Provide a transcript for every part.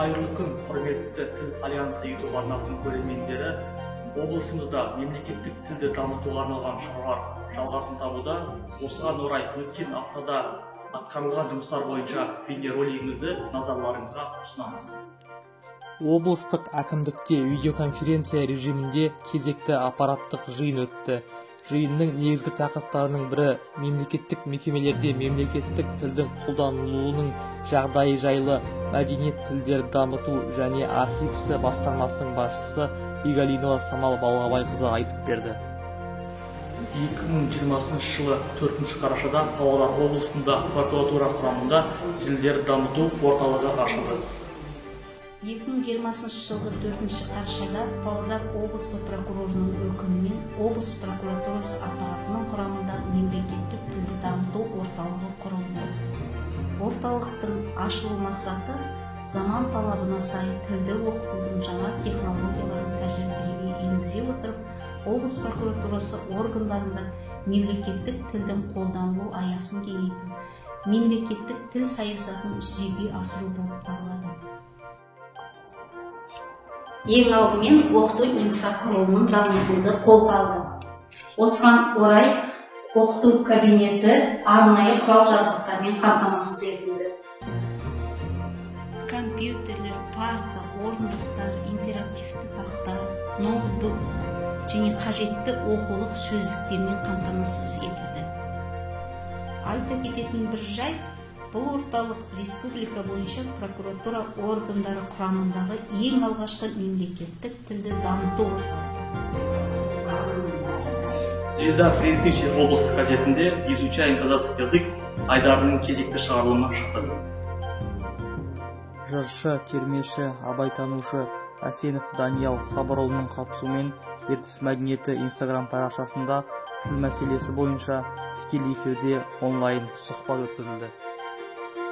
Қайырлы күн, құрметті Тіл Альянсы YouTube арнасының көрермендері. Облысымызда мемлекеттік тілді дамытуға арналған шаралар жалғасын табуда. Осыған орай өткен аптада атқарылған жұмыстар бойынша бейнеролигімізді назарларыңызға ұсынамыз. Облыстық әкімдікте видеоконференция режимінде кезекті аппараттық жиын өтті. Жиынның негізгі тақырыптарының бірі мемлекеттік мекемелерде мемлекеттік тілдің қолданылуының жағдайы жайлы мәдениет тілдерді дамыту және архив ісі басқармасының басшысы Бегалинова Самал Балғабайқызы айтып берді. 2020 жылы 4 қарашада Павлодар облысында прокуратура құрамында тілдерді дамыту орталығы ашылды. 2020 жылғы 4 қарашада Павлодар облысы прокурорының өкімімен облыс прокуратурасы аппаратының құрамында мемлекеттік тілді дамыту орталығы құрылды. Орталықтың ашылу мақсаты заман талабына сай тілді оқытудың жаңа технологияларын тәжірибеге енгізе отырып, облыс прокуратурасы органдарында мемлекеттік тілдің қолданылу аясын кеңейту, мемлекеттік тіл саясатын жүзеге асыру болып табылады. Ең алдымен оқыту инфрақұрылымын дамытуды қолға алдық. Осыған орай оқыту кабинеті арнайы құрал-жабдықтармен қамтамасыз етілді. Компьютерлер, парта, орындықтар, интерактивті тақта, ноутбук және қажетті оқулық сөздіктермен қамтамасыз етілді. Айта кететін бір жай, бұл орталық республика бойынша прокуратура органдары құрамындағы ең алғашқы мемлекеттік тілді дамыту орталығы. Звезда прииртышья облыстық газетінде «Изучаем казахский язык» айдарының кезекті шығарылымы шықты. Жыршы, термеші, абайтанушы Әсенов Даниял Сабырұлының қатысуымен ертіс мәдениеті Instagram парақшасында тіл мәселесі бойынша тікелей эфирде онлайн сұхбат өткізілді.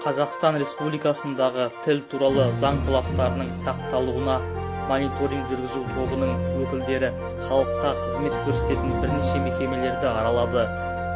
Қазақстан Республикасындағы тіл туралы заң талаптарының сақталуына мониторинг жүргізу тобының өкілдері халыққа қызмет көрсететін бірнеше мекемелерді аралады.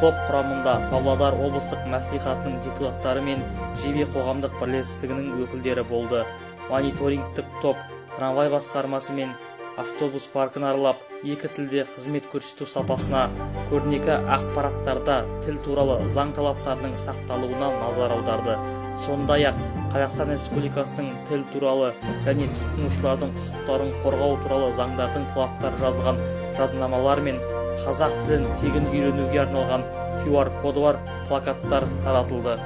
Топ құрамында Павлодар облыстық мәслихатының депутаттары мен Жебе қоғамдық бірлестігінің өкілдері болды. Мониторингтік топ трамвай басқармасы мен автобус паркін аралап, екі тілде қызмет көрсету сапасына, көрнекі ақпараттарда тіл туралы заң талаптарының сақталуына назар аударды. Сондай-ақ Қазақстан Республикасының тіл туралы және тұтынушылардың құқықтарын қорғау туралы заңдардың талаптары жазылған жадынамалар мен қазақ тілін тегін үйренуге арналған QR-коды бар плакаттар таратылды.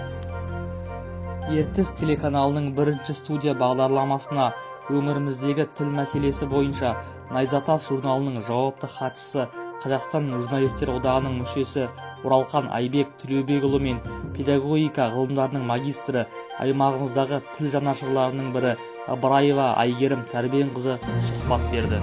Ертіс телеканалының бірінші студия бағдарламасына өңіріміздегі тіл мәселесі бойынша Найзатас журналының жауапты хатшысы, Қазақстан журналистер одағының мүшесі Оралхан Айбек Төлеубекұлы мен педагогика ғылымдарының магистрі, аймағымыздағы тіл жанашырларының бірі Ыбыраева Айгерім Тәрбенқызы сұхбат берді.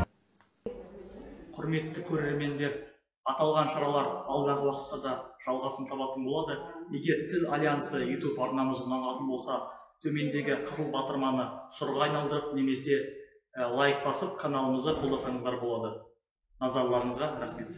Құрметті көрермендер, аталған шаралар алдағы уақытта да жалғасын табатын болады. Егер Тіл Альянсы YouTube арнамыз ұнаған болса, төмендегі қызыл батырманы сұрға айналдырып немесе лайк басып каналымызды қолдасаңыздар болады. Назарларыңызға рахмет.